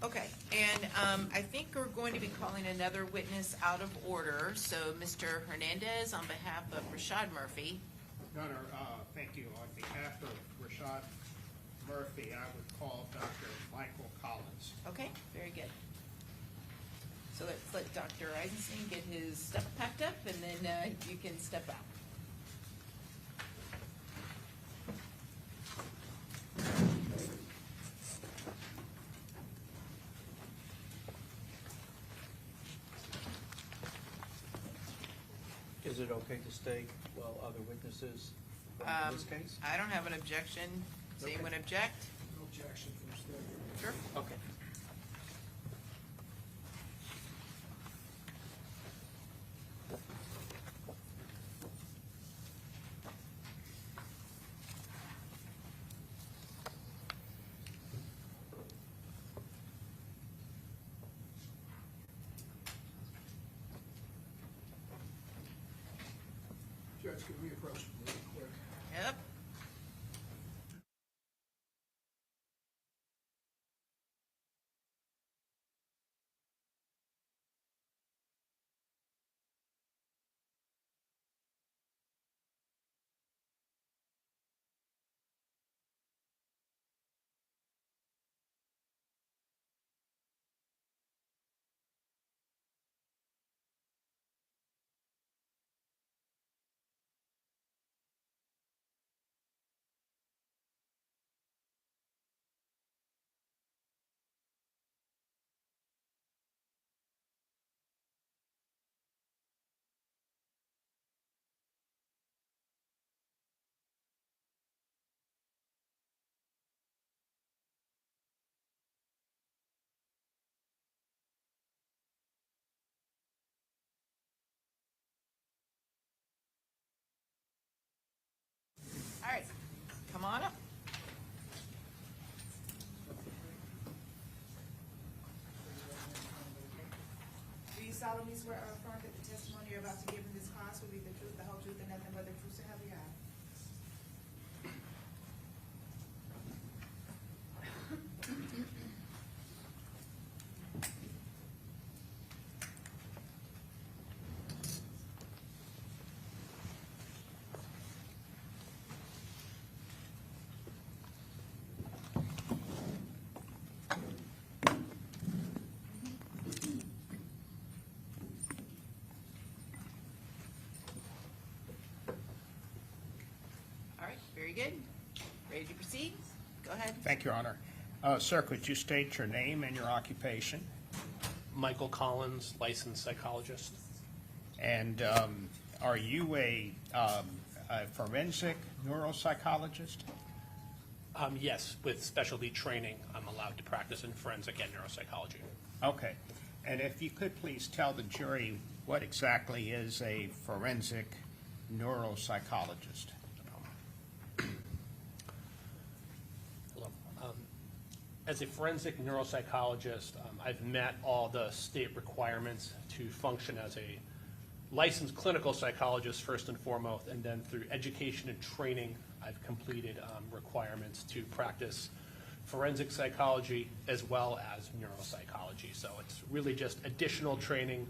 Okay, and I think we're going to be calling another witness out of order. So Mr. Hernandez, on behalf of Rashad Murphy. Your Honor, thank you. On behalf of Rashad Murphy, I would call Dr. Michael Collins. Okay, very good. So let's let Dr. Eisenstein get his stuff packed up, and then you can step out. Is it okay to stay while other witnesses, in this case? I don't have an objection. Does Okay. anyone object? No objection from the Sure. Okay. Judge, can we approach really quick? Yep. All right, come on up. Do you solemnly swear or affirm that the testimony you're about to give in this class will be the truth, the whole truth, and nothing but the truth, so help you God? All right, very good. Ready to proceed? Go ahead. Thank you, Your Honor. Sir, could you state your name and your occupation? Michael Collins, licensed psychologist. And are you a forensic neuropsychologist? Yes, with specialty training, I'm allowed to practice in forensic and neuropsychology. Okay. And if you could please tell the jury what exactly is a forensic neuropsychologist? Hello. As a forensic neuropsychologist, I've met all the state requirements to function as a licensed clinical psychologist first and foremost, and then through education and training, I've completed requirements to practice forensic psychology as well as neuropsychology. So it's really just additional training,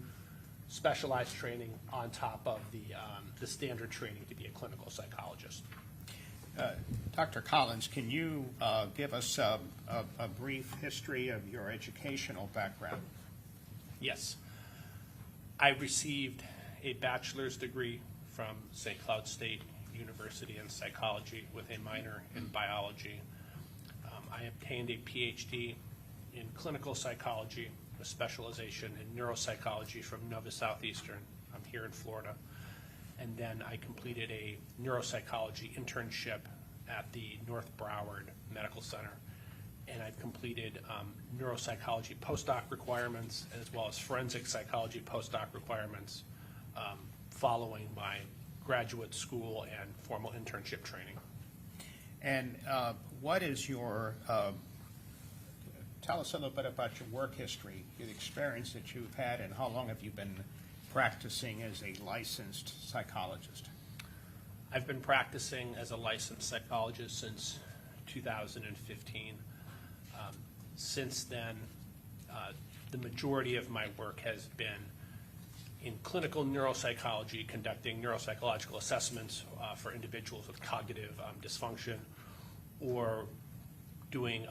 specialized training on top of the standard training to be a clinical psychologist. Dr. Collins, can you give us a brief history of your educational background? Yes. I received a bachelor's degree from St. Cloud State University in psychology with a minor in biology. I obtained a PhD in clinical psychology with specialization in neuropsychology from Nova Southeastern. I'm here in Florida. And then I completed a neuropsychology internship at the North Broward Medical Center. And I've completed neuropsychology postdoc requirements as well as forensic psychology postdoc requirements following my graduate school and formal internship training. And what is your, tell us a little bit about your work history, the experience that you've had, and how long have you been practicing as a licensed psychologist? I've been practicing as a licensed psychologist since 2015. Since then, The majority of my work has been in clinical neuropsychology, conducting neuropsychological assessments for individuals with cognitive dysfunction, or doing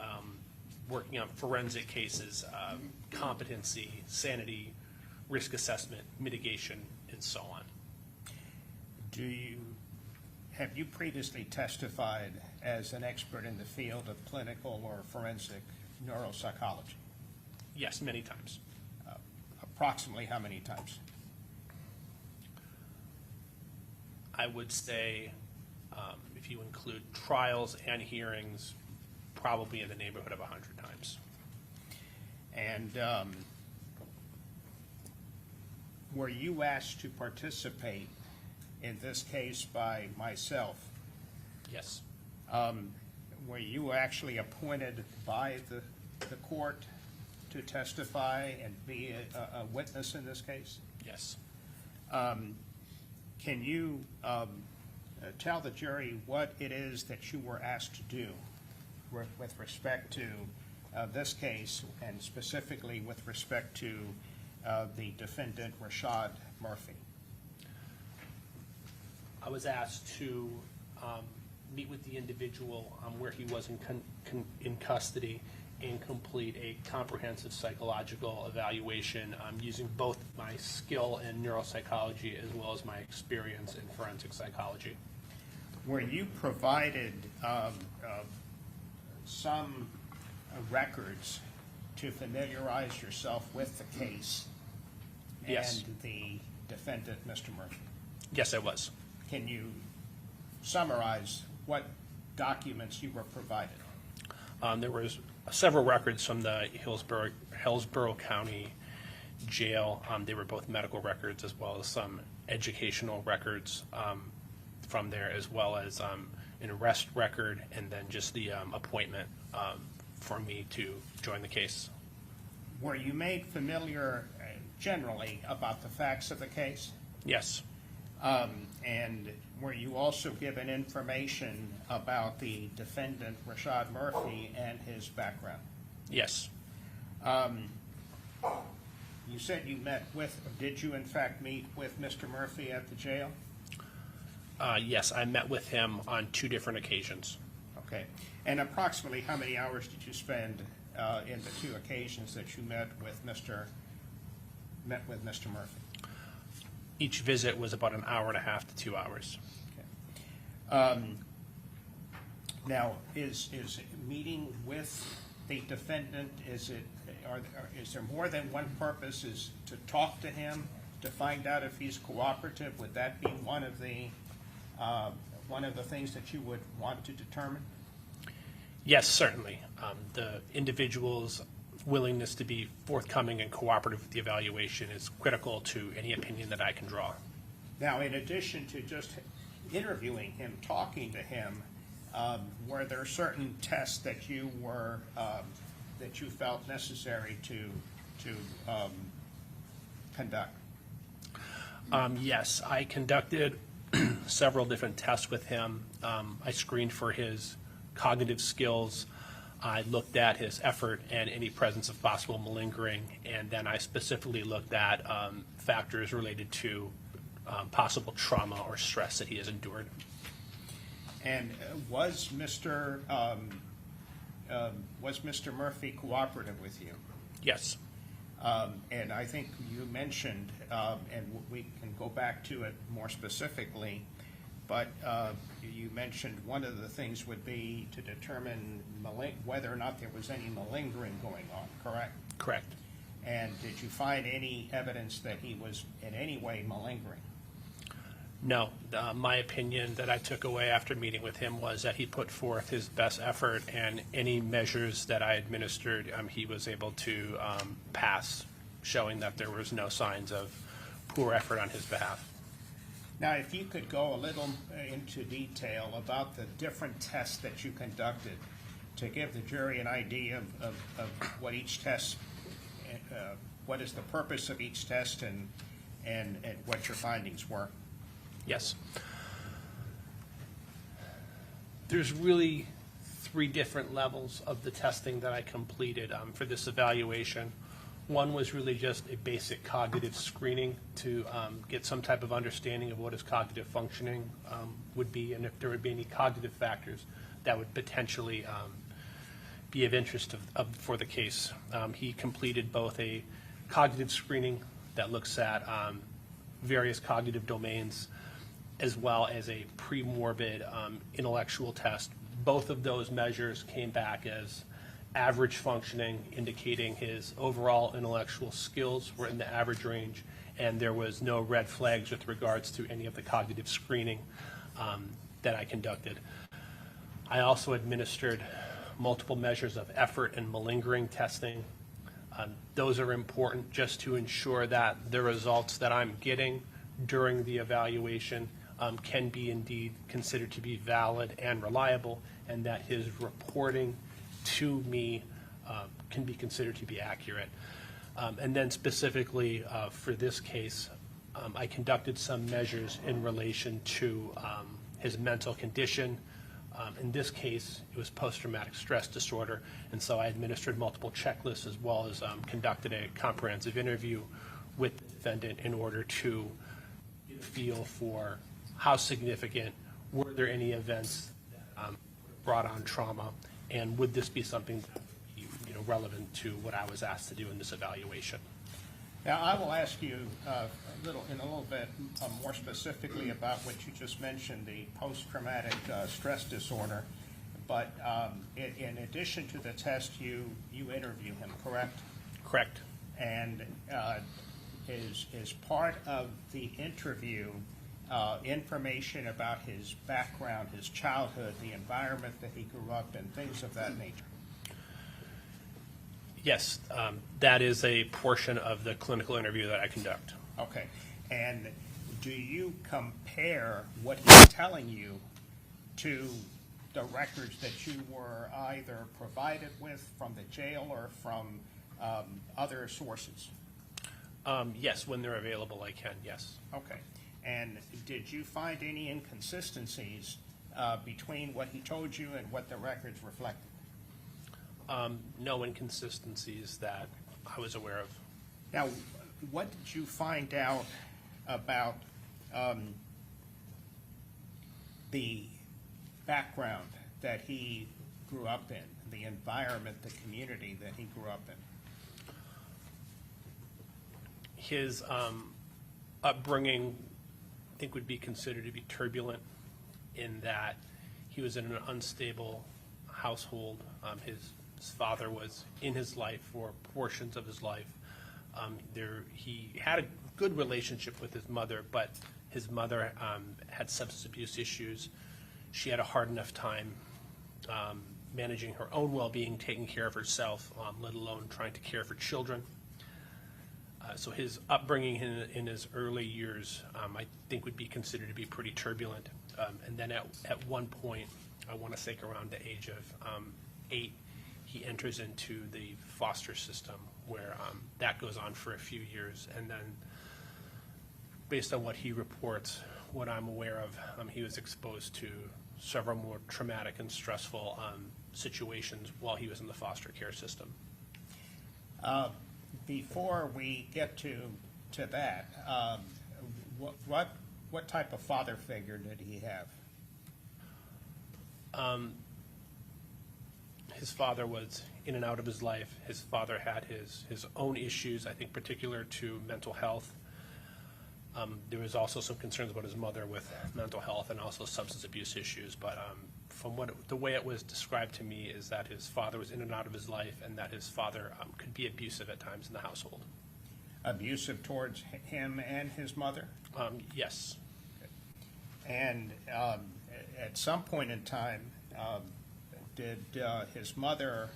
working on forensic cases, competency, sanity, risk assessment, mitigation, and so on. Have you previously testified as an expert in the field of clinical or forensic neuropsychology? Yes, many times. Approximately how many times? I would say, if you include trials and hearings, probably in the neighborhood of 100 times. And were you asked to participate in this case by myself? Yes. Were you actually appointed by the court to testify and be a witness in this case? Yes. Can you tell the jury what it is that you were asked to do with respect to this case, and specifically with respect to the defendant, Rashad Murphy? I was asked to meet with the individual where he was in custody and complete a comprehensive psychological evaluation using both my skill in neuropsychology as well as my experience in forensic psychology. Were you provided some records to familiarize yourself with the case? Yes. And the defendant, Mr. Murphy? Yes, I was. Can you summarize what documents you were provided? There was several records from the Hillsborough County Jail. They were both medical records as well as some educational records from there, as well as an arrest record, and then just the appointment for me to join the case. Were you made familiar generally about the facts of the case? Yes. And were you also given information about the defendant, Rashad Murphy, and his background? Yes. You said you met with, or did you in fact meet with Mr. Murphy at the jail? Yes, I met with him on 2 different occasions. Okay. And approximately how many hours did you spend in the 2 occasions that you met with Mr. Murphy? Each visit was about an hour and a half to 2 hours. Okay. Now, is meeting with the defendant, is there more than one purpose? Is to talk to him, to find out if he's cooperative? Would that be one of the things that you would want to determine? Yes, certainly. The individual's willingness to be forthcoming and cooperative with the evaluation is critical to any opinion that I can draw. Now, in addition to just interviewing him, talking to him, were there certain tests that you were that you felt necessary to conduct? Yes, I conducted several different tests with him. I screened for his cognitive skills. I looked at his effort and any presence of possible malingering, and then I specifically looked at factors related to possible trauma or stress that he has endured. And was Mr. Murphy cooperative with you? Yes. And I think you mentioned, and we can go back to it more specifically, but you mentioned one of the things would be to determine whether or not there was any malingering going on, correct? Correct. And did you find any evidence that he was in any way malingering? No. My opinion that I took away after meeting with him was that he put forth his best effort, and any measures that I administered, he was able to pass, showing that there was no signs of poor effort on his behalf. Now, if you could go a little into detail about the different tests that you conducted to give the jury an idea of what each test, what is the purpose of each test, and what your findings were. Yes. There's really 3 different levels of the testing that I completed for this evaluation. One was really just a basic cognitive screening to get some type of understanding of what his cognitive functioning would be, and if there would be any cognitive factors that would potentially be of interest for the case. He completed both a cognitive screening that looks at various cognitive domains, as well as a pre-morbid intellectual test. Both of those measures came back as average functioning, indicating his overall intellectual skills were in the average range, and there was no red flags with regards to any of the cognitive screening that I conducted. I also administered multiple measures of effort and malingering testing. Those are important just to ensure that the results that I'm getting during the evaluation can be indeed considered to be valid and reliable, and that his reporting to me can be considered to be accurate. And then specifically for this case, I conducted some measures in relation to his mental condition. In this case, it was post-traumatic stress disorder, and so I administered multiple checklists as well as conducted a comprehensive interview with the defendant in order to get a feel for how significant were there any events that brought on trauma, and would this be something that would be, relevant to what I was asked to do in this evaluation. Now, I will ask you in a little bit more specifically about what you just mentioned, the post-traumatic stress disorder. But in addition to the test, you interview him, correct? Correct. And is part of the interview information about his background, his childhood, the environment that he grew up in, things of that nature? Yes, that is a portion of the clinical interview that I conduct. Okay. And do you compare what he's telling you to the records that you were either provided with from the jail or from other sources? Yes, when they're available, I can, yes. Okay. And did you find any inconsistencies between what he told you and what the records reflected? No inconsistencies that I was aware of. Now, what did you find out about the background that he grew up in, the environment, the community that he grew up in? His upbringing, I think, would be considered to be turbulent in that he was in an unstable household. His father was in his life for portions of his life. He had a good relationship with his mother, but his mother had substance abuse issues. She had a hard enough time managing her own well-being, taking care of herself, let alone trying to care for children. So his upbringing in his early years, I think, would be considered to be pretty turbulent. And then at one point, I want to say around the age of 8, he enters into the foster system, where that goes on for a few years. And then, based on what he reports, what I'm aware of, he was exposed to several more traumatic and stressful situations while he was in the foster care system. Before we get to that, what type of father figure did he have? His father was in and out of his life. His father had his own issues, I think, particular to mental health. There was also some concerns about his mother with mental health and also substance abuse issues. But from the way it was described to me is that his father was in and out of his life, and that his father could be abusive at times in the household. Abusive towards him and his mother? Yes. And at some point in time, did his mother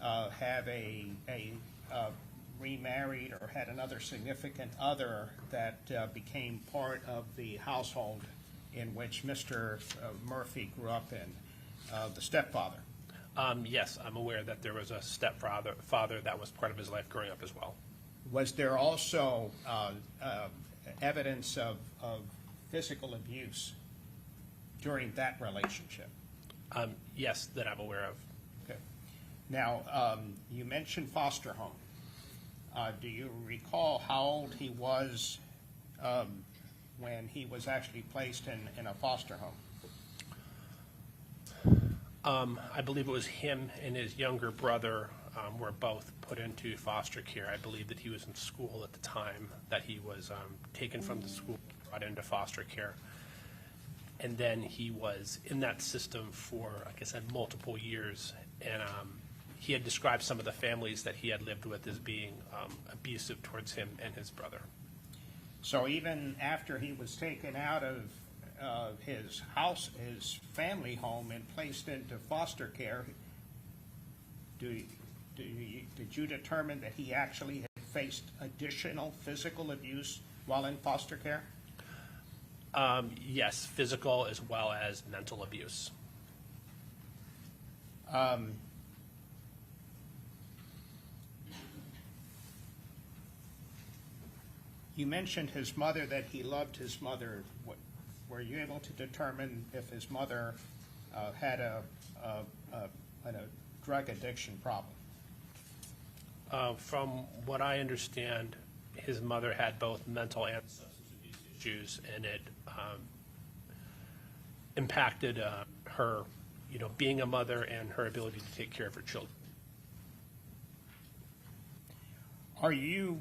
have a remarried or had another significant other that became part of the household in which Mr. Murphy grew up in, the stepfather? Yes, I'm aware that there was a stepfather that was part of his life growing up as well. Was there also evidence of physical abuse during that relationship? Yes, that I'm aware of. Okay. Now, you mentioned foster home. Do you recall how old he was when he was actually placed in a foster home? I believe it was him and his younger brother were both put into foster care. I believe that he was in school at the time that he was taken from the school, brought into foster care. And then he was in that system for, like I said, multiple years. And he had described some of the families that he had lived with as being abusive towards him and his brother. So even after he was taken out of his house, his family home, and placed into foster care, did you determine that he actually had faced additional physical abuse while in foster care? Yes, physical as well as mental abuse. You mentioned his mother, that he loved his mother. Were you able to determine if his mother had a drug addiction problem? From what I understand, his mother had both mental and substance abuse issues, and it impacted her, being a mother and her ability to take care of her children. Are you,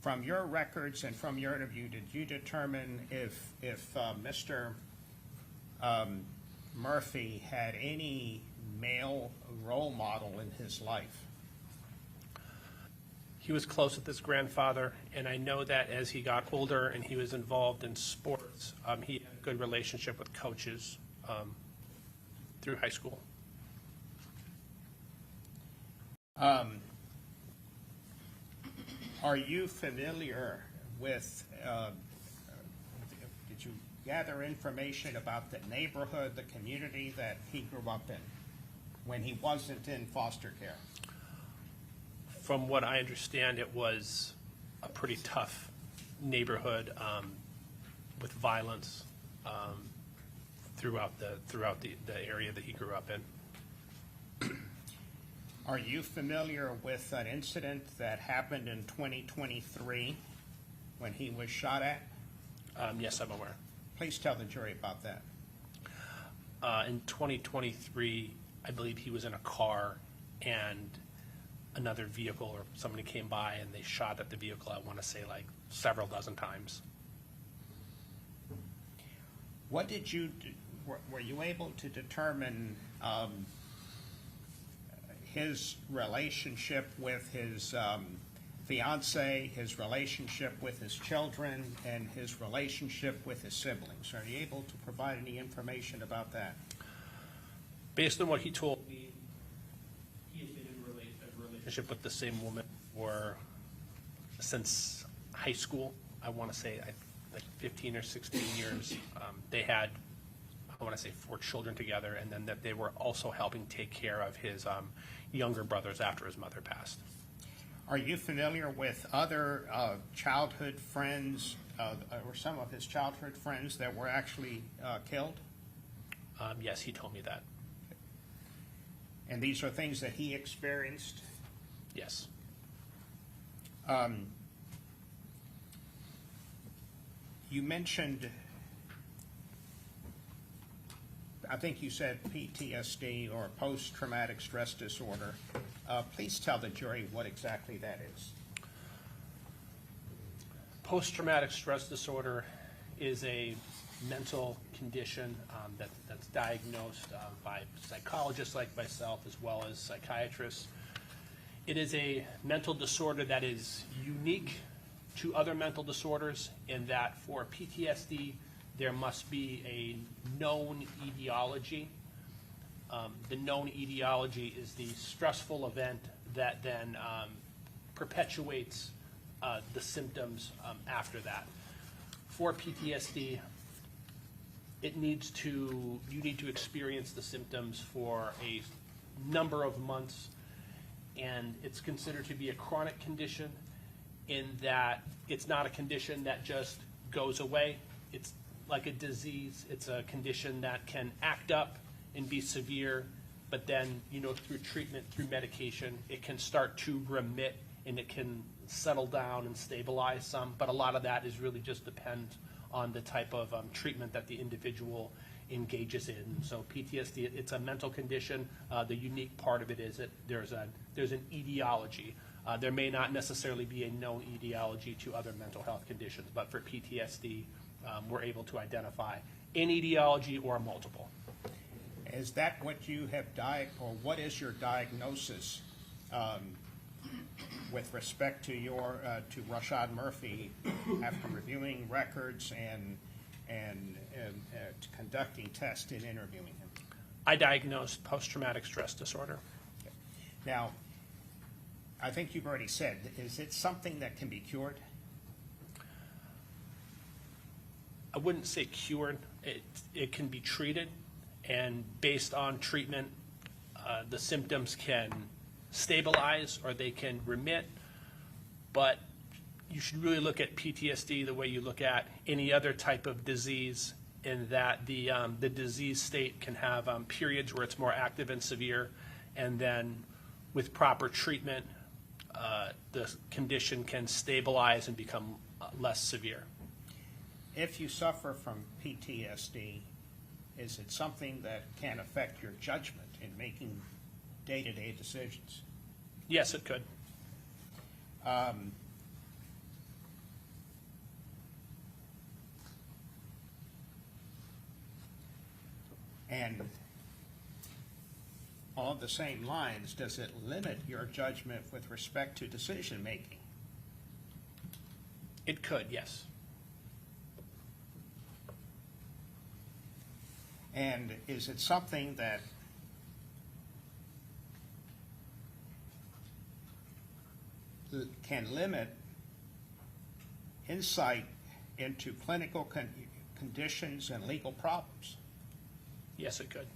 from your records and from your interview, did you determine if Mr. Murphy had any male role model in his life? He was close with his grandfather, and I know that as he got older and he was involved in sports, he had a good relationship with coaches through high school. Are you familiar with, did you gather information about the neighborhood, the community that he grew up in when he wasn't in foster care? From what I understand, it was a pretty tough neighborhood with violence throughout the area that he grew up in. Are you familiar with an incident that happened in 2023 when he was shot at? Yes, I'm aware. Please tell the jury about that. In 2023, I believe he was in a car and another vehicle or somebody came by and they shot at the vehicle, I want to say like several dozen times. What did you do? Were you able to determine his relationship with his fiance, his relationship with his children, and his relationship with his siblings? Are you able to provide any information about that? Based on what he told me, he has been in a relationship with the same woman since high school. I want to say like 15 or 16 years. They had, I want to say, 4 children together, and then that they were also helping take care of his younger brothers after his mother passed. Are you familiar with other childhood friends, or some of his childhood friends that were actually killed? Yes, he told me that. And these are things that he experienced? Yes. You mentioned, I think you said PTSD, or post-traumatic stress disorder. Please tell the jury what exactly that is. Post-traumatic stress disorder is a mental condition that's diagnosed by psychologists like myself as well as psychiatrists. It is a mental disorder that is unique to other mental disorders in that for PTSD there must be a known etiology. The known etiology is the stressful event that then perpetuates the symptoms after that. For PTSD, you need to experience the symptoms for a number of months, and it's considered to be a chronic condition in that it's not a condition that just goes away. It's like a disease. It's a condition that can act up and be severe but then, through treatment, through medication, it can start to remit and it can settle down and stabilize some, but a lot of that is really just depend on the type of treatment that the individual engages in. So PTSD, it's a mental condition. The unique part of it is that there's an etiology. There may not necessarily be a known etiology to other mental health conditions, but for PTSD, we're able to identify an etiology or multiple. Is that what you have or what is your diagnosis with respect to to Rashad Murphy after reviewing records and conducting tests and interviewing him? I diagnosed post-traumatic stress disorder. Now, I think you've already said, is it something that can be cured? I wouldn't say cured. It can be treated, and based on treatment, the symptoms can stabilize or they can remit, but you should really look at PTSD the way you look at any other type of disease, in that the disease state can have periods where it's more active and severe, and then with proper treatment, the condition can stabilize and become less severe. If you suffer from PTSD, is it something that can affect your judgment in making day-to-day decisions? Yes, it could. And on the same lines, does it limit your judgment with respect to decision-making? It could, yes. And is it something that can limit insight into clinical conditions and legal problems? Yes, it could.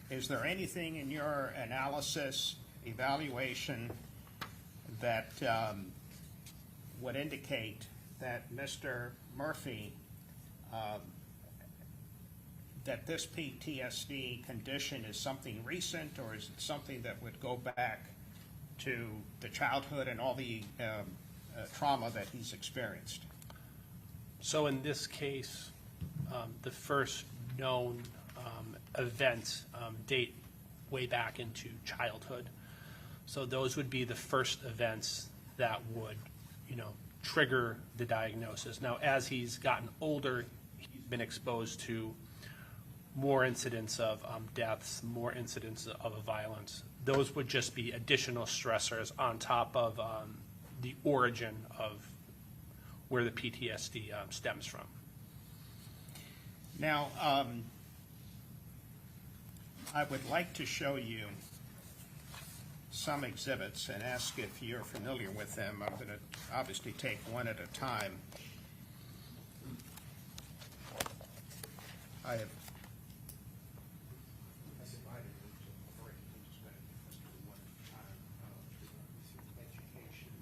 Is there anything in your analysis, evaluation, that would indicate that Mr. Murphy, that this PTSD condition is something recent, or is it something that would go back to the childhood and all the trauma that he's experienced? So in this case, the first known events date way back into childhood. So those would be the first events that would, trigger the diagnosis. Now, as he's gotten older, he's been exposed to more incidents of deaths, more incidents of violence. Those would just be additional stressors on top of the origin of where the PTSD stems from. Now, I would like to show you some exhibits and ask if you're familiar with them. I'm going to obviously take one at a time. I have divided it into three. I'm just going to do this one at a time. Education.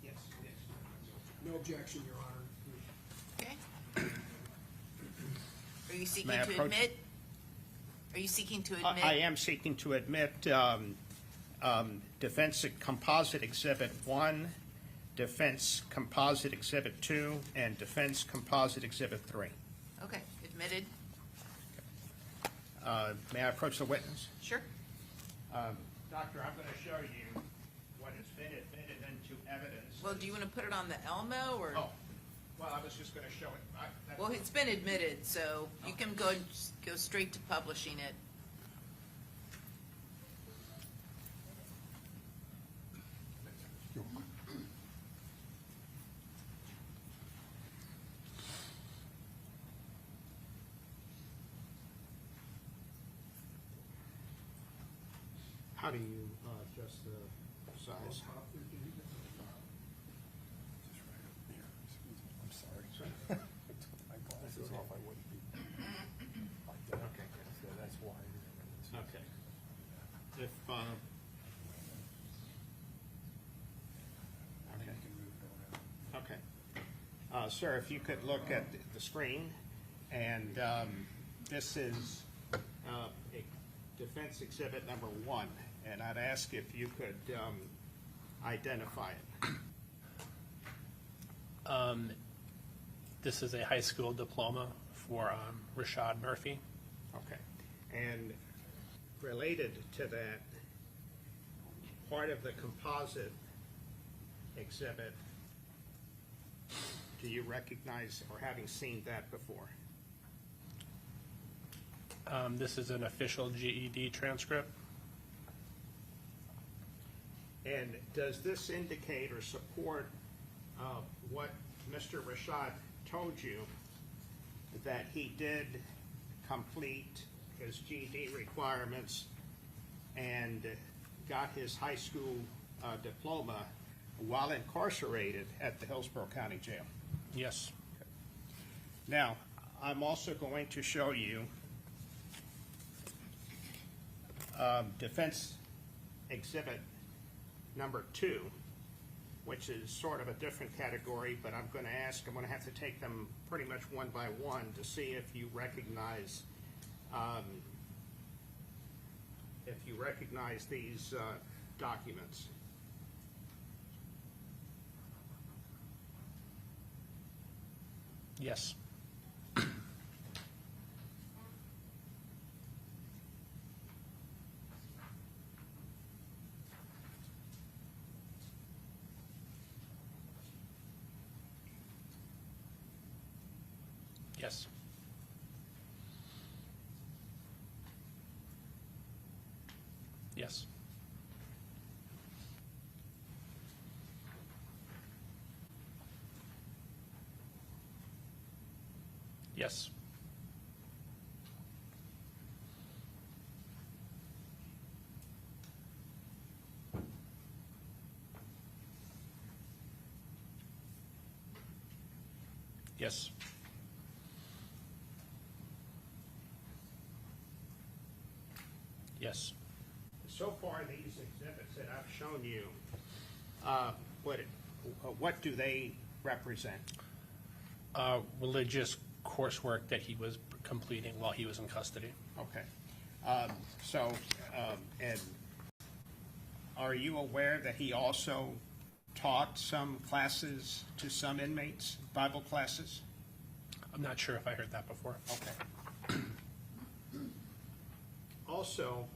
Yes, yes. No objection, Your Honor. Okay. Are you seeking May I to approach- admit? Are you seeking to admit? I am seeking to admit Defense Composite Exhibit 1, Defense Composite Exhibit 2, and Defense Composite Exhibit 3. Okay, admitted. May I approach the witness? Sure. Doctor, I'm going to show you what has been admitted into evidence. Well, do you want to put it on the Elmo or? Oh, well, I was just going to show it. Well, it's been admitted, so you can go straight to publishing it. How do you adjust the size? I'm sorry. I took my glasses off, I wouldn't be like that. Okay. So that's why. Okay. If Sir, if you could look at the screen, and this is a defense exhibit number 1, and I'd ask if you could identify it. This is a high school diploma for Rashad Murphy. Okay. And related to that, part of the composite exhibit, do you recognize or having seen that before? This is an official GED transcript. And does this indicate or support what Mr. Rashad told you, that he did complete his GED requirements and got his high school diploma while incarcerated at the Hillsborough County Jail? Yes. Now, I'm also going to show you defense exhibit number 2, which is sort of a different category, but I'm going to have to take them pretty much one by one to see if you recognize these documents. Yes. Yes. Yes. Yes. Yes. Yes. So far, these exhibits that I've shown you, what do they represent? Religious coursework that he was completing while he was in custody. Okay. And are you aware that he also taught some classes to some inmates, Bible classes? I'm not sure if I heard that before. Okay. Also,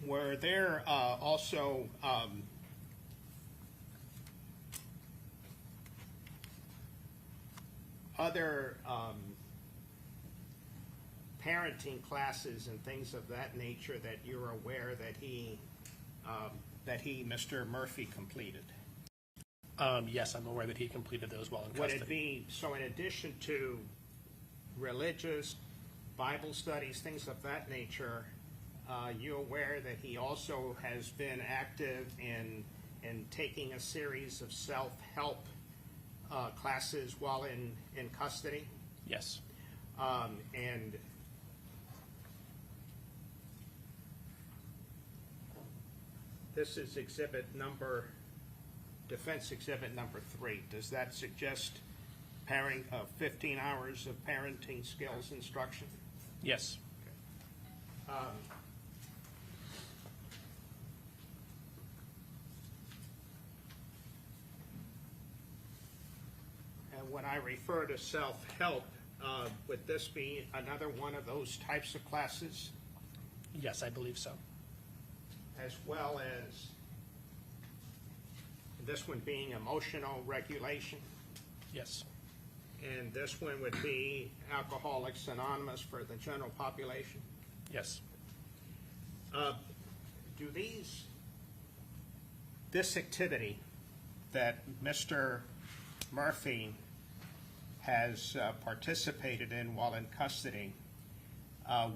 were there also other parenting classes and things of that nature that you're aware that he, Mr. Murphy, completed? Yes, I'm aware that he completed those while in Would custody. it be, so in addition to religious, Bible studies, things of that nature, you aware that he also has been active in taking a series of self-help classes while in custody? Yes. And this is defense exhibit number 3. Does that suggest 15 hours of parenting skills instruction? Yes. And when I refer to self-help, would this be another one of those types of classes, Yes, I believe so. as well as this one being emotional regulation? Yes. And this one would be Alcoholics Anonymous for the general population? Yes. Do this activity that Mr. Murphy has participated in while in custody,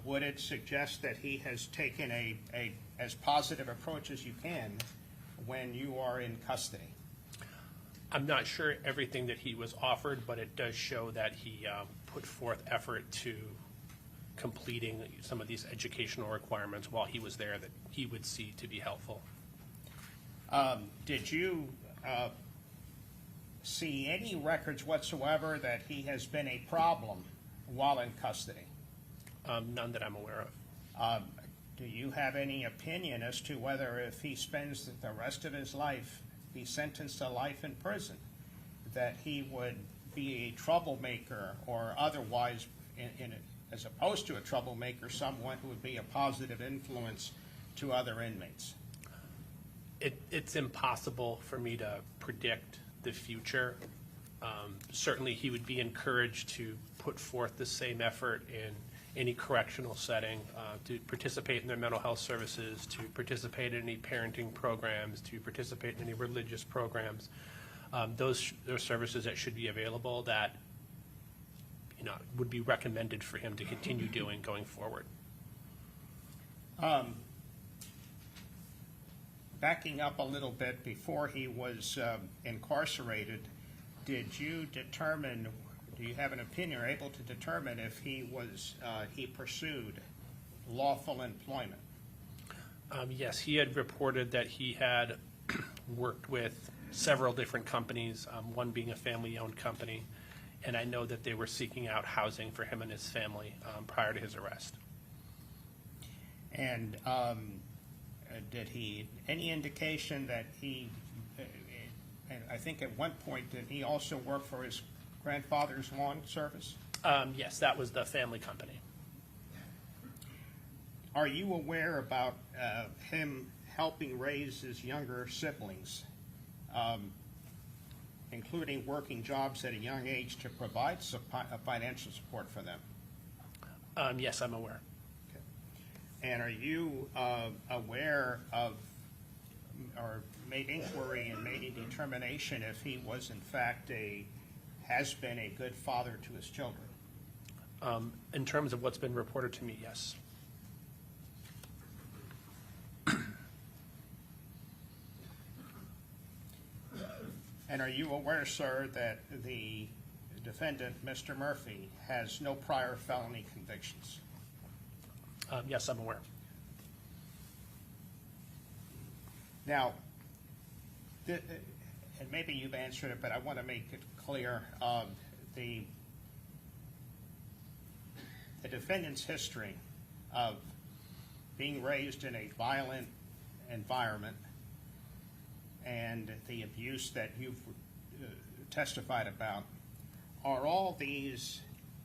would it suggest that he has taken as positive approach as you can when you are in custody? I'm not sure everything that he was offered, but it does show that he put forth effort to completing some of these educational requirements while he was there that he would see to be helpful. Did you see any records whatsoever that he has been a problem while in custody? None that I'm aware of. Do you have any opinion as to whether if he spends the rest of his life, be sentenced to life in prison, that he would be a troublemaker or otherwise, as opposed to a troublemaker, someone who would be a positive influence to other inmates? It's impossible for me to predict the future. Certainly, he would be encouraged to put forth the same effort in any correctional setting, to participate in their mental health services, to participate in any parenting programs, to participate in any religious programs. Those are services that should be available that, would be recommended for him to continue doing going forward. Backing up a little bit, before he was incarcerated, did you determine, do you have an opinion or able to determine if he pursued lawful employment? Yes, he had reported that he had worked with several different companies, one being a family-owned company, and I know that they were seeking out housing for him and his family prior to his arrest. And did he, any indication that he, and I think at one point, did he also work for his grandfather's lawn service? Yes, that was the family company. Are you aware about him helping raise his younger siblings, including working jobs at a young age to provide financial support for them? Yes, I'm aware. And are you aware of, or made inquiry and made a determination if he was in fact has been a good father to his children? In terms of what's been reported to me, yes. And are you aware, sir, that the defendant, Mr. Murphy, has no prior felony convictions? Yes, I'm aware. Now, and maybe you've answered it, but I want to make it clear. The defendant's history of being raised in a violent environment and the abuse that you've testified about, are all these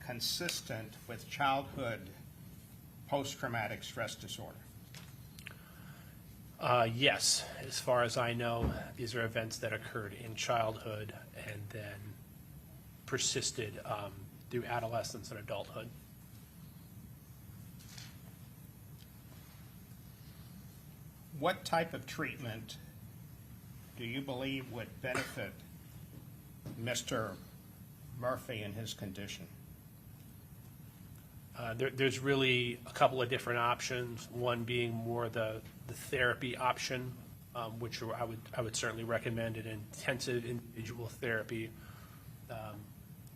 consistent with childhood post-traumatic stress disorder? Yes, as far as I know, these are events that occurred in childhood and then persisted through adolescence and adulthood. What type of treatment do you believe would benefit Mr. Murphy in his condition? There's really a couple of different options, one being more the therapy option, which I would certainly recommend an intensive individual therapy,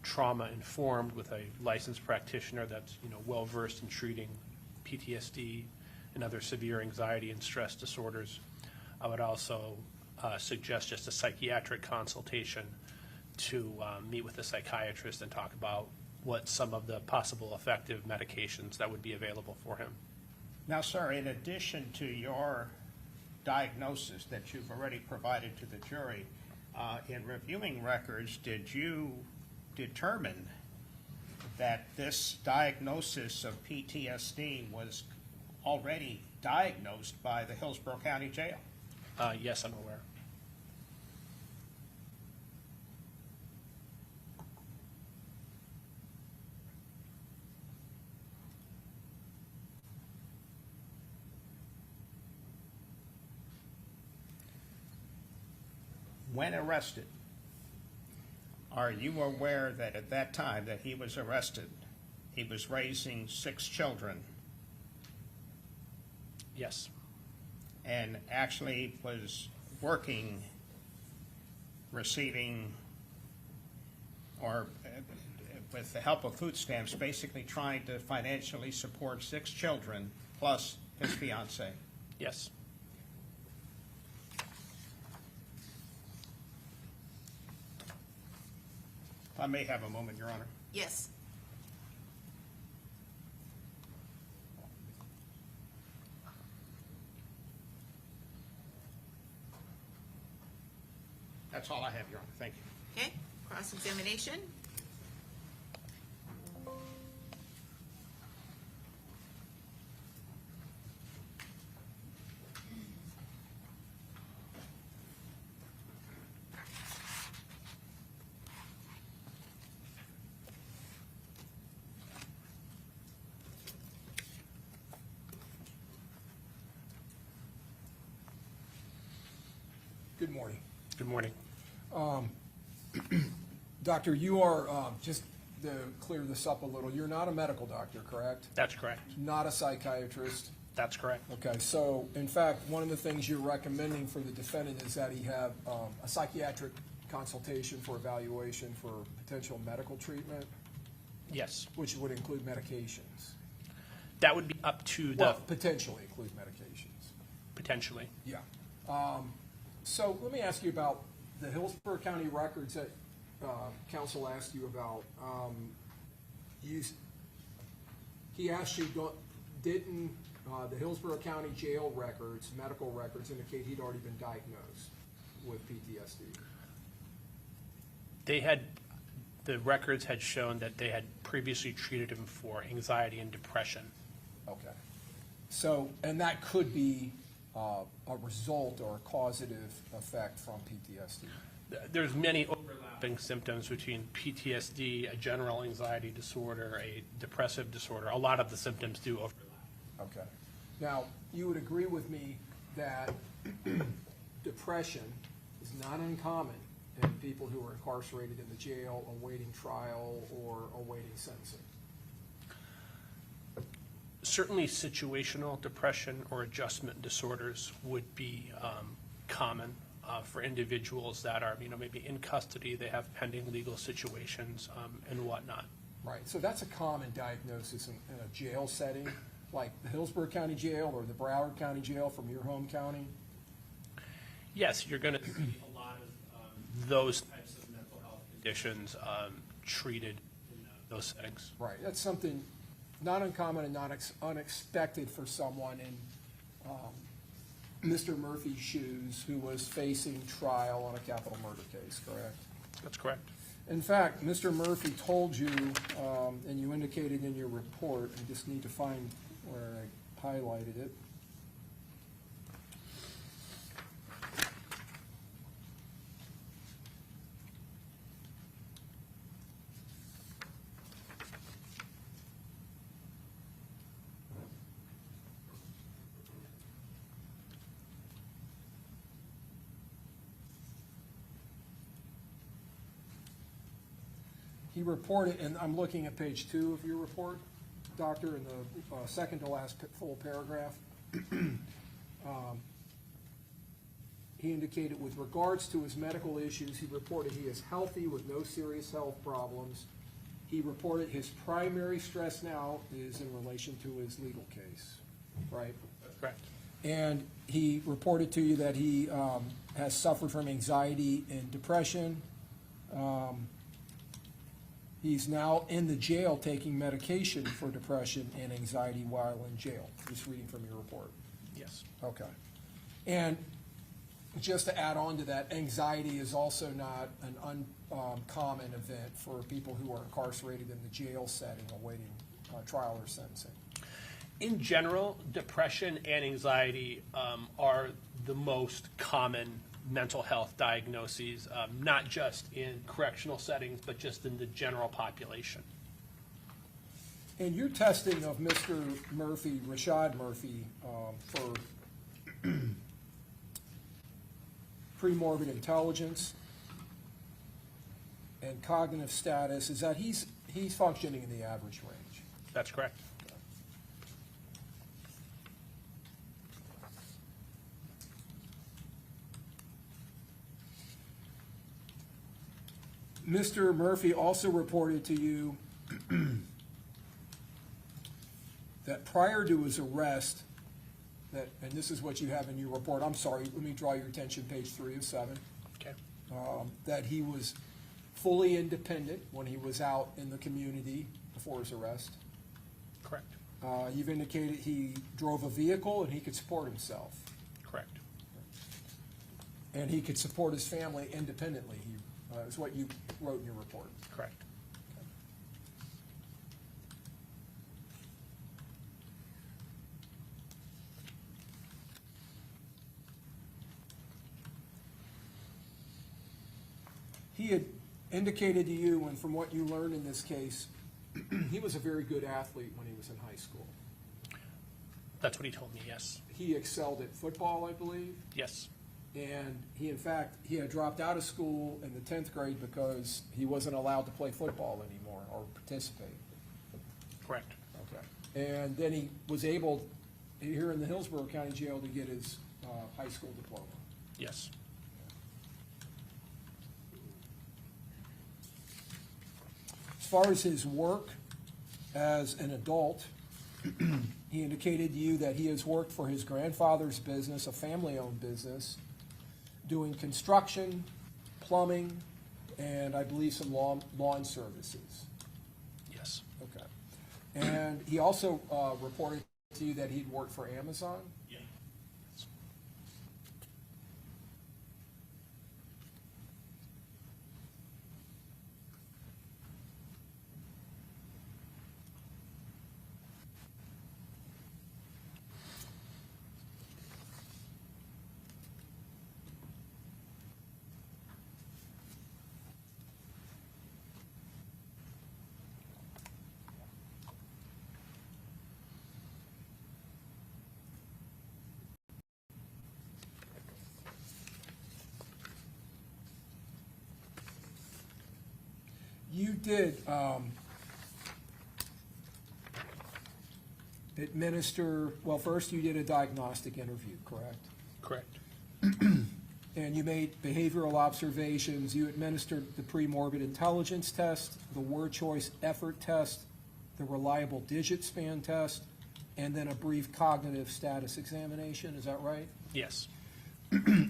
trauma-informed with a licensed practitioner that's well-versed in treating PTSD and other severe anxiety and stress disorders. I would also suggest just a psychiatric consultation to meet with a psychiatrist and talk about what some of the possible effective medications that would be available for him. Now, sir, in addition to your diagnosis that you've already provided to the jury, in reviewing records, did you determine that this diagnosis of PTSD was already diagnosed by the Hillsborough County Jail? Yes, I'm aware. When arrested, are you aware that at that time that he was arrested, he was raising 6 children Yes. and actually was working, receiving, or with the help of food stamps, basically trying to financially support 6 children plus his fiancee. Yes. I may have a moment, Your Honor. Yes. That's all I have, Your Honor. Thank you. Okay, cross-examination. Good morning. Good morning. Doctor, you are, just to clear this up a little, you're not a medical doctor, correct? That's correct. Not a psychiatrist? That's correct. Okay, so in fact, one of the things you're recommending for the defendant is that he have a psychiatric consultation for evaluation for potential medical treatment, Yes. which would include medications. That would be up to the, Well, potentially include medications. potentially. Yeah. So let me ask you about the Hillsborough County records that counsel asked you about. He asked you, didn't the Hillsborough County jail records, medical records, indicate he'd already been diagnosed with PTSD? The records had shown that they had previously treated him for anxiety and depression. Okay. So, and that could be a result or a causative effect from PTSD. There's many overlapping symptoms between PTSD, a general anxiety disorder, a depressive disorder. A lot of the symptoms do overlap. Okay. Now, you would agree with me that depression is not uncommon in people who are incarcerated in the jail, awaiting trial, or awaiting sentencing. Certainly situational depression or adjustment disorders would be common for individuals that are, maybe in custody, they have pending legal situations and whatnot. Right, so that's a common diagnosis in a jail setting, like the Hillsborough County Jail or the Broward County Jail from your home county? Yes, you're going to see a lot of those types of mental health conditions treated in those settings. Right, that's something not uncommon and not unexpected for someone in Mr. Murphy's shoes who was facing trial on a capital murder case, correct? That's correct. In fact, Mr. Murphy told you, and you indicated in your report, I just need to find where I highlighted it. He reported, and I'm looking at page 2 of your report, Doctor, in the second to last full paragraph. He indicated with regards to his medical issues, he reported he is healthy with no serious health problems. He reported his primary stress now is in relation to his legal case, right? That's correct. And he reported to you that he has suffered from anxiety and depression. He's now in the jail taking medication for depression and anxiety while in jail. Just reading from your report. Yes. Okay. And just to add on to that, anxiety is also not an uncommon event for people who are incarcerated in the jail setting awaiting trial or sentencing. In general, depression and anxiety are the most common mental health diagnoses, not just in correctional settings, but just in the general population. In your testing of Mr. Murphy, Rashad Murphy, for premorbid intelligence and cognitive status, is that he's functioning in the average range. That's correct. Mr. Murphy also reported to you that prior to his arrest, and this is what you have in your report, I'm sorry, let me draw your attention, page 3 of 7, Okay. that he was fully independent when he was out in the community before his arrest. Correct. You've indicated he drove a vehicle and he could support himself, Correct. and he could support his family independently, is what you wrote in your report. Correct. He had indicated to you, and from what you learned in this case, he was a very good athlete when he was in high school. That's what he told me, yes. He excelled at football, I believe, Yes. and he, in fact, he had dropped out of school in the 10th grade because he wasn't allowed to play football anymore or participate. Correct. Okay. And then he was able, here in the Hillsborough County Jail, to get his high school diploma. Yes. As far as his work as an adult, he indicated to you that he has worked for his grandfather's business, a family-owned business, doing construction, plumbing, and I believe some lawn services. Yes. Okay. And he also reported to you that he'd worked for Amazon? Yeah. You did administer, well, first you did a diagnostic interview, correct? Correct. And you made behavioral observations. You administered the pre-morbid intelligence test, the word choice effort test, the reliable digit span test, and then a brief cognitive status examination. Is that right? Yes.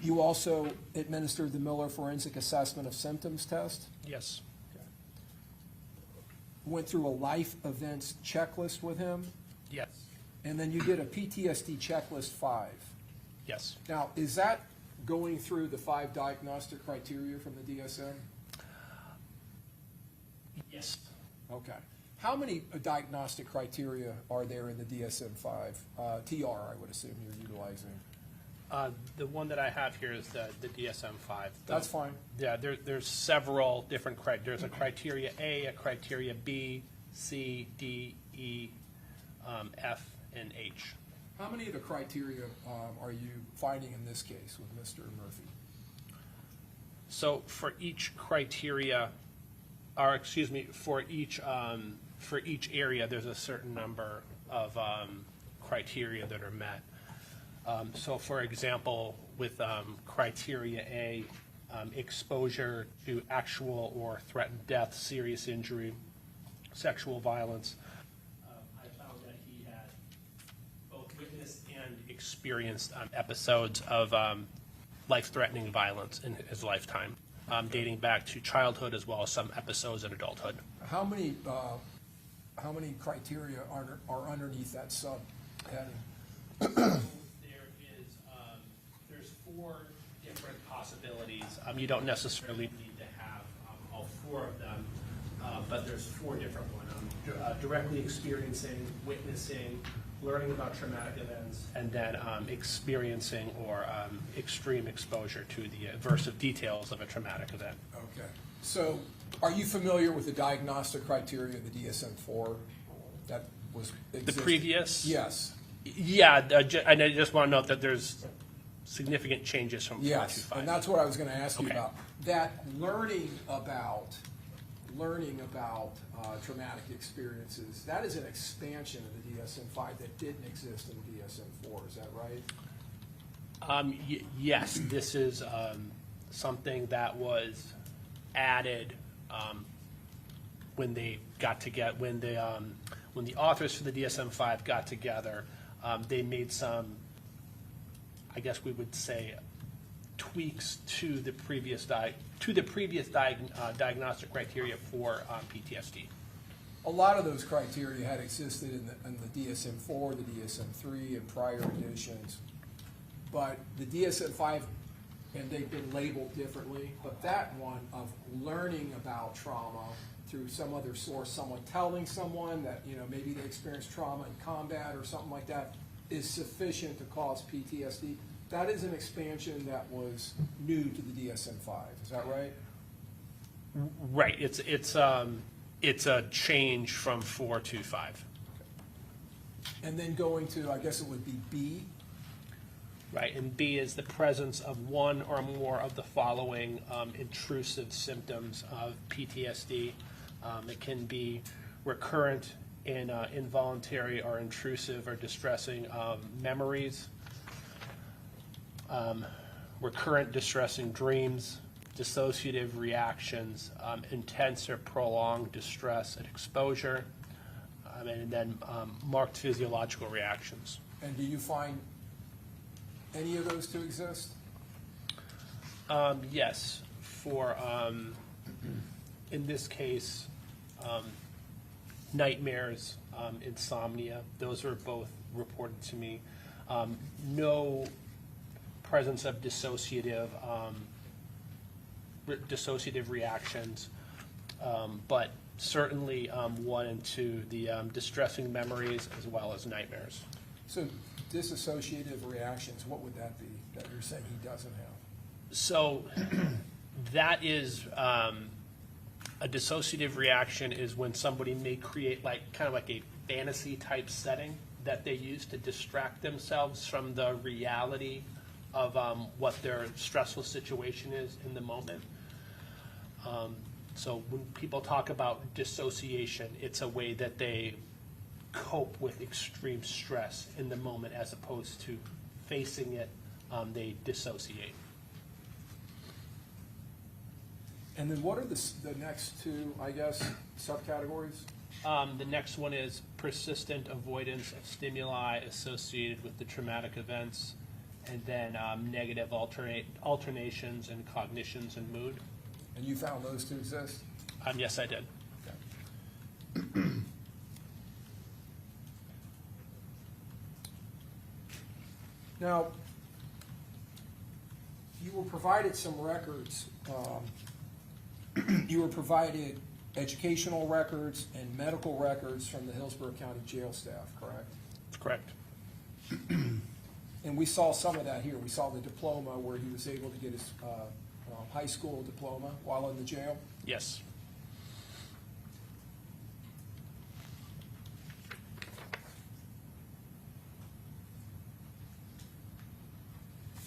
You also administered the Miller Forensic Assessment of Symptoms test. Yes. Went through a life events checklist with him, Yes. and then you did a PTSD checklist 5. Yes. Now, is that going through the 5 diagnostic criteria from the DSM? Yes. Okay. How many diagnostic criteria are there in the DSM-5? TR, I would assume you're utilizing. The one that I have here is the DSM-5. That's fine. Yeah, there's several different there's a criteria A, a criteria B, C, D, E, F, and H. How many of the criteria are you finding in this case with Mr. Murphy? So for each criteria, or excuse me, for each area, there's a certain number of criteria that are met. So for example, with criteria A, exposure to actual or threatened death, serious injury, sexual violence, I found that he had both witnessed and experienced episodes of life-threatening violence in his lifetime, dating back to childhood as well as some episodes in adulthood. How many criteria are underneath that subheading? There's 4 different possibilities. You don't necessarily need to have all 4 of them, but there's 4 different ones. Directly experiencing, witnessing, learning about traumatic events, and then experiencing or extreme exposure to the aversive details of a traumatic event. Okay. So are you familiar with the diagnostic criteria of the DSM-4 that was The existed? previous? Yes. Yeah, and I just want to note that there's significant changes from 4 to Yes, 5. and that's what I was going to ask you Okay. about. That learning about traumatic experiences, that is an expansion of the DSM-5 that didn't exist in the DSM-4. Is that right? Yes, this is something that was added when they got together, when the authors for the DSM-5 got together, they made some, I guess we would say, tweaks to the previous diagnostic criteria for PTSD. A lot of those criteria had existed in the DSM-4, the DSM-3, and prior editions. But the DSM-5, and they've been labeled differently, but that one of learning about trauma through some other source, someone telling someone that, you know, maybe they experienced trauma in combat or something like that, is sufficient to cause PTSD. That is an expansion that was new to the DSM-5. Is that right? Right. It's a change from 4 to 5. And then going to, I guess it would be B. Right, and B is the presence of one or more of the following intrusive symptoms of PTSD. It can be recurrent in involuntary or intrusive or distressing memories, recurrent distressing dreams, dissociative reactions, intense or prolonged distress and exposure, and then marked physiological reactions. And do you find any of those to exist? Yes, for, in this case, nightmares, insomnia, those were both reported to me. No presence of dissociative reactions, but certainly 1 and 2, the distressing memories as well as nightmares. So dissociative reactions, what would that be that you're saying he doesn't have? So that is a dissociative reaction is when somebody may create kind of like a fantasy type setting that they use to distract themselves from the reality of what their stressful situation is in the moment. So when people talk about dissociation, it's a way that they cope with extreme stress in the moment as opposed to facing it, they dissociate. And then what are the next two, I guess, subcategories? The next one is persistent avoidance of stimuli associated with the traumatic events, and then negative alternations in cognitions and mood. And you found those to exist? Yes, I did. Okay. Now, you were provided some records. You were provided educational records and medical records from the Hillsborough County Jail staff, correct? That's correct. And we saw some of that here. We saw the diploma where he was able to get his high school diploma while in the jail. Yes.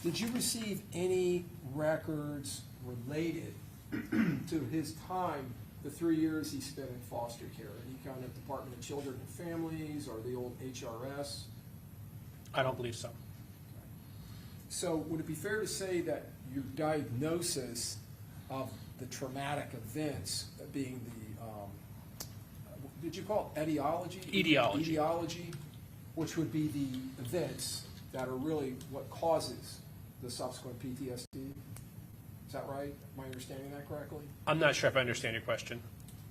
Did you receive any records related to his time, the 3 years he spent in foster care? Any kind of Department of Children and Families or the old HRS? I don't believe so. So would it be fair to say that your diagnosis of the traumatic events being the, did you call it etiology? Etiology. Etiology, which would be the events that are really what causes the subsequent PTSD? Is that right? Am I understanding that correctly? I'm not sure if I understand your question.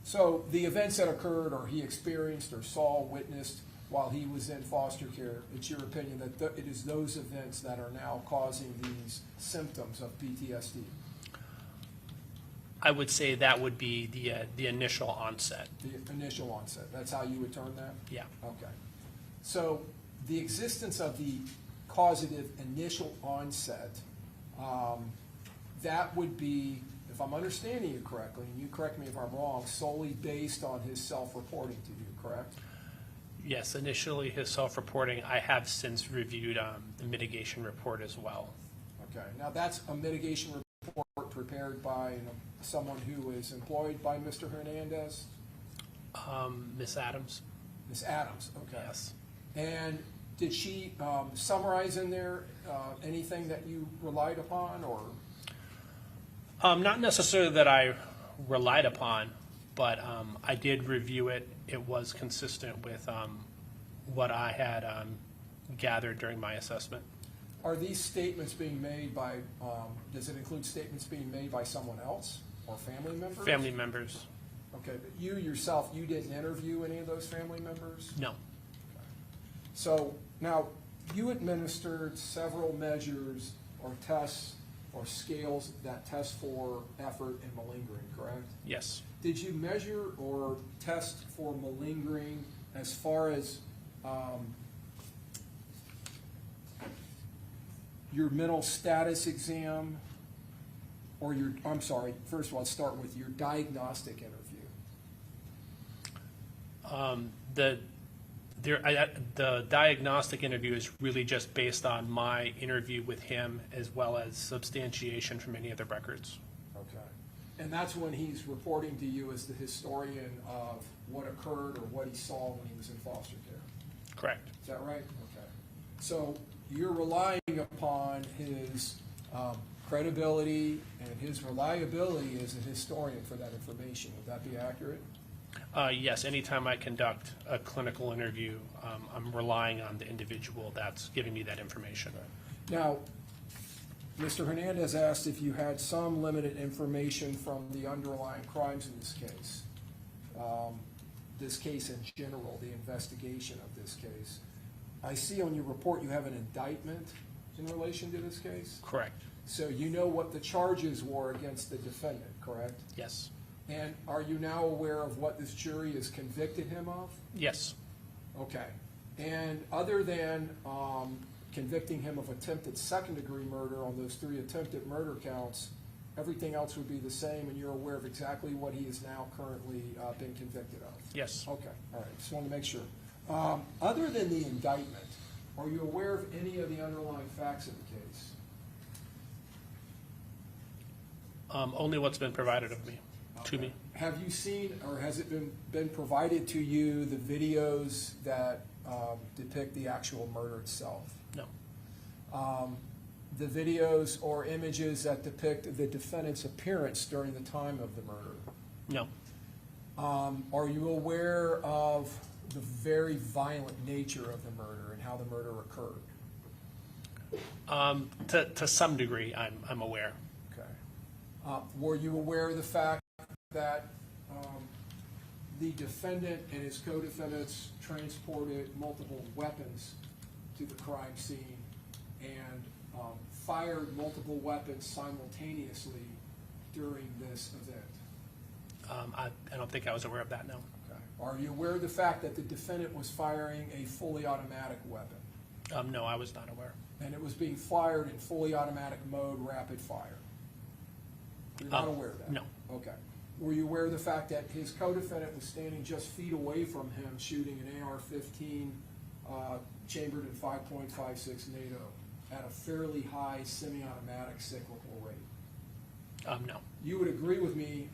So the events that occurred or he experienced or saw, witnessed while he was in foster care, it's your opinion that it is those events that are now causing these symptoms of PTSD? I would say that would be the initial onset. The initial onset, that's how you would term that? Yeah. Okay. So the existence of the causative initial onset, that would be, if I'm understanding you correctly, and you correct me if I'm wrong, solely based on his self-reporting to you, correct? Yes, initially his self-reporting. I have since reviewed the mitigation report as well. Okay. Now that's a mitigation report prepared by someone who is employed by Mr. Hernandez? Ms. Adams? Ms. Adams, okay. Yes. And did she summarize in there anything that you relied upon, or? Not necessarily that I relied upon, but I did review it. It was consistent with what I had gathered during my assessment. Are these statements being made by, does it include statements being made by someone else or family members? Family members, Okay, but you yourself, you didn't interview any of those family members? no. So now, you administered several measures or tests or scales that test for effort and malingering, correct? Yes. Did you measure or test for malingering as far as your mental status exam or your, I'm sorry, first of all, let's start with your diagnostic interview. The diagnostic interview is really just based on my interview with him as well as substantiation from any other records. Okay. And that's when he's reporting to you as the historian of what occurred or what he saw when he was in foster care. Correct. Is that right? Okay. So you're relying upon his credibility and his reliability as a historian for that information. Would that be accurate? Yes, anytime I conduct a clinical interview, I'm relying on the individual that's giving me that information. Now, Mr. Hernandez asked if you had some limited information from the underlying crimes in this case in general, the investigation of this case. I see on your report you have an indictment in relation to this case? Correct. So you know what the charges were against the defendant, correct? Yes. And are you now aware of what this jury has convicted him of? Yes. Okay. And other than convicting him of attempted second-degree murder on those 3 attempted murder counts, everything else would be the same, and you're aware of exactly what he is now currently been convicted of? Yes. Okay, all right, just wanted to make sure. Other than the indictment, are you aware of any of the underlying facts of the case? Only what's been provided of me, to me. Have you seen, or has it been provided to you, the videos that depict the actual murder itself? No. The videos or images that depict the defendant's appearance during the time of the murder? No. Are you aware of the very violent nature of the murder and how the murder occurred? To some degree, I'm aware. Okay. Were you aware of the fact that the defendant and his co-defendants transported multiple weapons to the crime scene and fired multiple weapons simultaneously during this event? I don't think I was aware of that, no. Okay. Are you aware of the fact that the defendant was firing a fully automatic weapon? No, I was not aware. And it was being fired in fully automatic mode, rapid fire? You're not aware of that? No. Okay. Were you aware of the fact that his co-defendant was standing just feet away from him shooting an AR-15 chambered in 5.56 NATO at a fairly high semi-automatic cyclical rate? No. You would agree with me,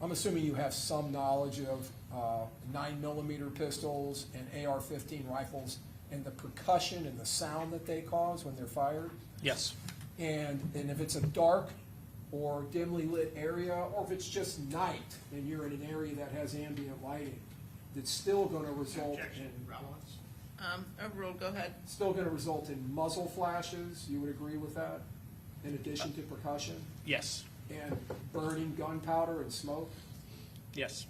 I'm assuming you have some knowledge of 9mm pistols and AR-15 rifles and the percussion and the sound that they cause when they're fired? Yes. And if it's a dark or dimly lit area, or if it's just night and you're in an area that has ambient lighting, it's still going to result in Go ahead. still going to result in muzzle flashes. You would agree with that? In addition to percussion Yes. and burning gunpowder and smoke. Yes.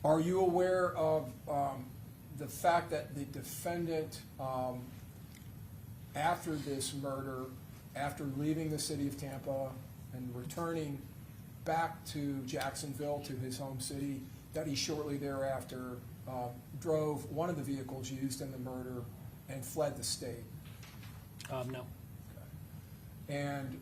Are you aware of the fact that the defendant, after this murder, after leaving the city of Tampa and returning back to Jacksonville, to his home city, that he shortly thereafter drove one of the vehicles used in the murder and fled the state? No. And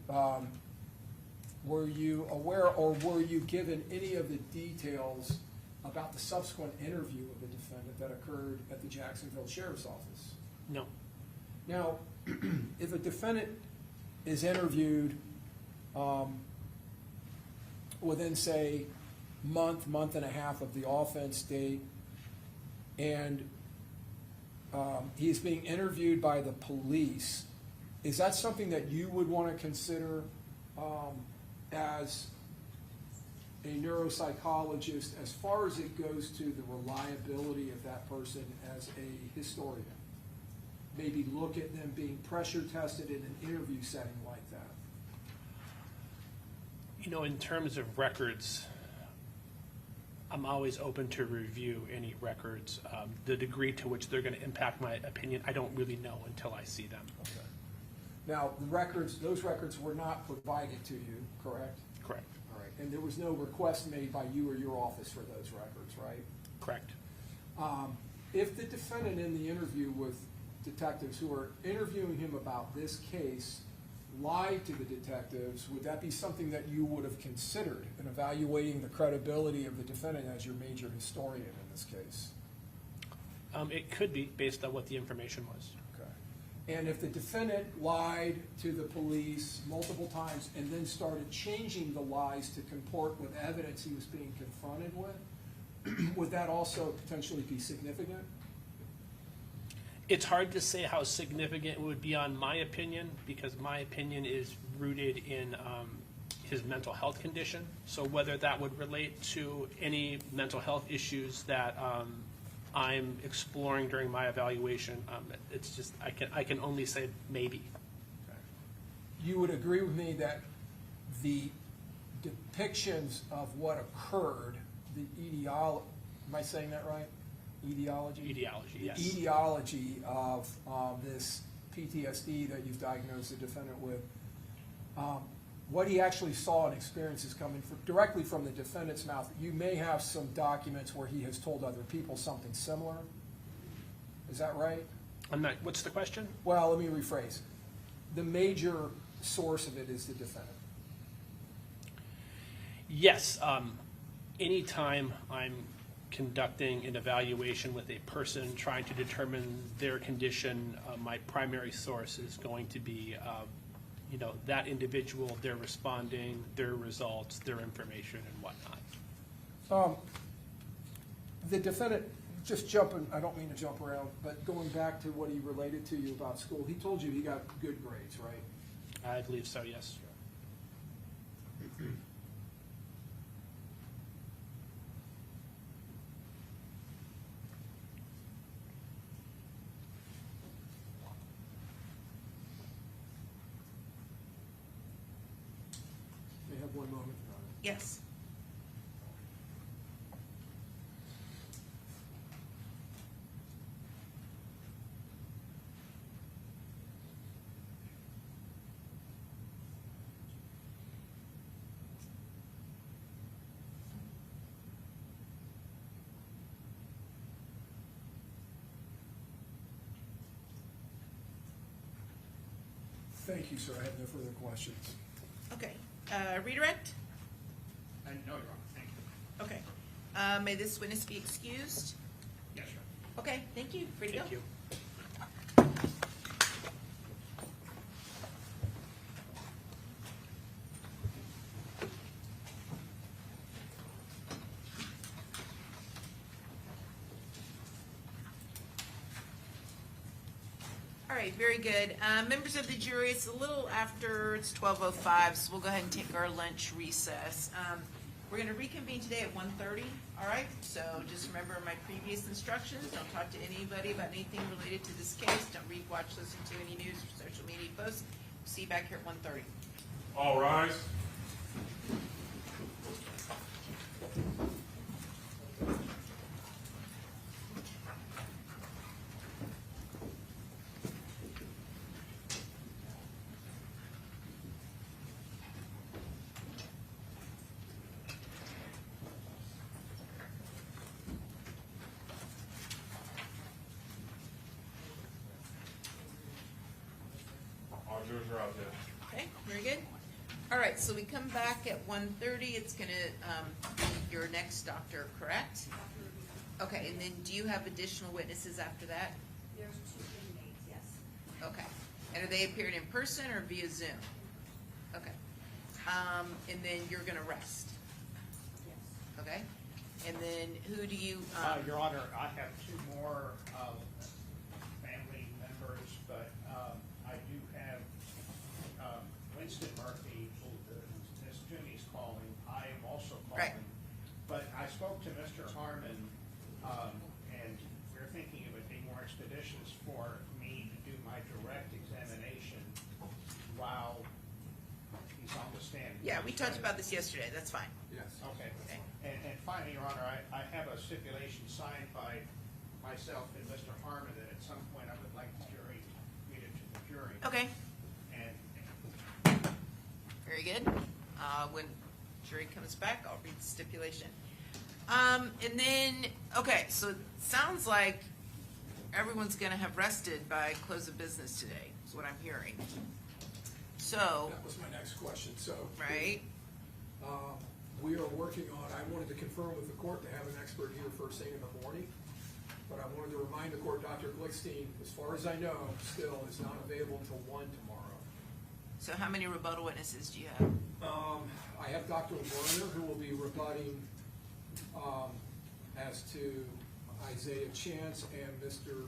were you aware, or were you given any of the details about the subsequent interview of the defendant that occurred at the Jacksonville Sheriff's Office? No. Now, if a defendant is interviewed within, say, month and a half of the offense date, and he is being interviewed by the police Is that something that you would want to consider as a neuropsychologist as far as it goes to the reliability of that person as a historian? Maybe look at them being pressure tested in an interview setting like that. You know, in terms of records, I'm always open to review any records. The degree to which they're going to impact my opinion, I don't really know until I see them. Okay. Now, the records, those records were not provided to you, correct? Correct. All right. And there was no request made by you or your office for those records, right? Correct. If the defendant in the interview with detectives who are interviewing him about this case lied to the detectives, would that be something that you would have considered in evaluating the credibility of the defendant as your major historian in this case? It could be based on what the information was. Okay. And if the defendant lied to the police multiple times and then started changing the lies to comport with evidence he was being confronted with, would that also potentially be significant? It's hard to say how significant it would be on my opinion, because my opinion is rooted in his mental health condition. So whether that would relate to any mental health issues that I'm exploring during my evaluation, it's just, I can only say maybe. You would agree with me that the depictions of what occurred, the etiology, am I saying that right? Etiology? Etiology, yes. The etiology of this PTSD that you've diagnosed the defendant with, what he actually saw and experienced is coming directly from the defendant's mouth. You may have some documents where he has told other people something similar. Is that right? I'm not, what's the question? Well, let me rephrase. The major source of it is the defendant. Yes. Anytime I'm conducting an evaluation with a person trying to determine their condition, my primary source is going to be that individual, their responding, their results, their information, and whatnot. The defendant, just jumping, I don't mean to jump around, but going back to what he related to you about school, he told you he got good grades, right? I believe so, yes. May have one moment. Yes. Thank you, sir. I have no further questions. Okay. Redirect? No, Your Honor, thank you. Okay. May this witness be excused? Yes, sir. Okay, thank you. Free to go. Thank you. All right, very good. Members of the jury, it's a little after, it's 12:05, so we'll go ahead and take our lunch recess. We're going to reconvene today at 1:30, all right? So just remember my previous instructions. Don't talk to anybody about anything related to this case. Don't read, watch, listen to any news or social media posts. See you back here at 1:30. All rise. All jurors are out there. Okay, very good. All right, so we come back at 1:30. It's going to be your next doctor, correct? Okay, and then do you have additional witnesses after that? There's 2 inmates, yes. Okay. And are they appearing in person or via Zoom? Okay. And then you're going to rest, Yes. okay? And then who do you, Your Honor, I have two more family members, but I do have Yeah, we talked about this yesterday, that's fine. Yes. Okay. Okay. And finally, Your Honor, I have a stipulation signed by myself and Mr. Harmon that at some point I would like the jury to read it to the jury. Okay, And very good. When jury comes back, I'll read the stipulation. And then, okay, so it sounds like everyone's gonna have rested by close of business today, is what I'm hearing. So, That was my next question, so. right, We are working on, I wanted to confirm with the court to have an expert here first thing in the morning, but I wanted to remind the court, Dr. Glickstein, as far as I know, still is not available until 1 tomorrow. so how many rebuttal witnesses do you have? I have Dr. Werner, who will be rebutting as to Isaiah Chance and Mr.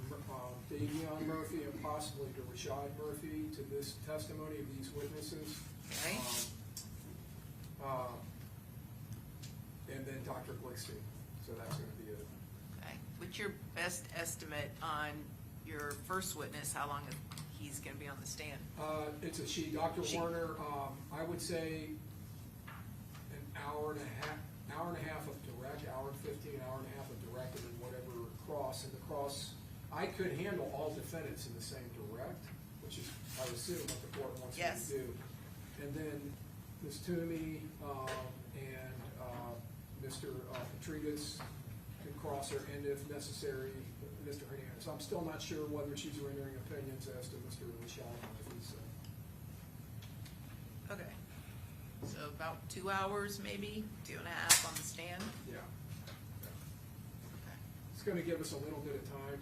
Davion Murphy, and possibly to Rashad Murphy, to this testimony of these witnesses. Okay. And then Dr. Glickstein, so that's gonna be it. Okay, what's your best estimate on your first witness, how long he's gonna be on the stand? It's a she, Dr. She. Werner, I would say an hour and a half of direct, hour and 15, hour and a half of direct, and then whatever cross. And the cross, I could handle all defendants in the same direct, which is, I assume, what the court wants me Yes. to do. And then Ms. Toomey, and Mr. Petrides can cross her, and if necessary, Mr. Hernandez. I'm still not sure whether she's rendering opinions as to Mr. Rashad Murphy, so. Okay, so about 2 hours, maybe, 2.5 on the stand? Yeah. Okay. It's gonna give us a little bit of time.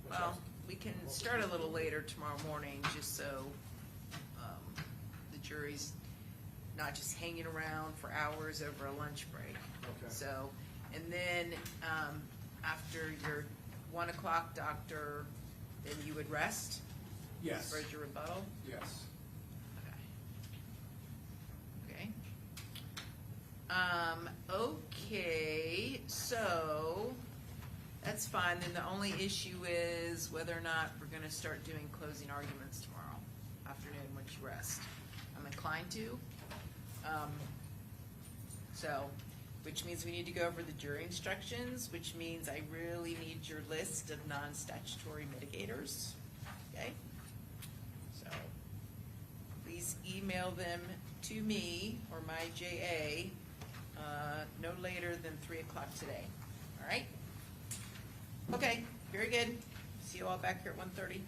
which Well, we can start a little later tomorrow morning, just so the jury's not just hanging around for hours over a lunch break. Okay. So, and then after your 1 o'clock, doctor, then you would rest? Yes, For your rebuttal? yes. Okay. Okay, so that's fine. Then the only issue is whether or not we're gonna start doing closing arguments tomorrow afternoon once you rest. I'm inclined to. So, which means we need to go over the jury instructions, which means I really need your list of non-statutory mitigators, okay? So, please email them to me or my JA, no later than 3 o'clock today, all right? Okay, very good. See you all back here at 1:30.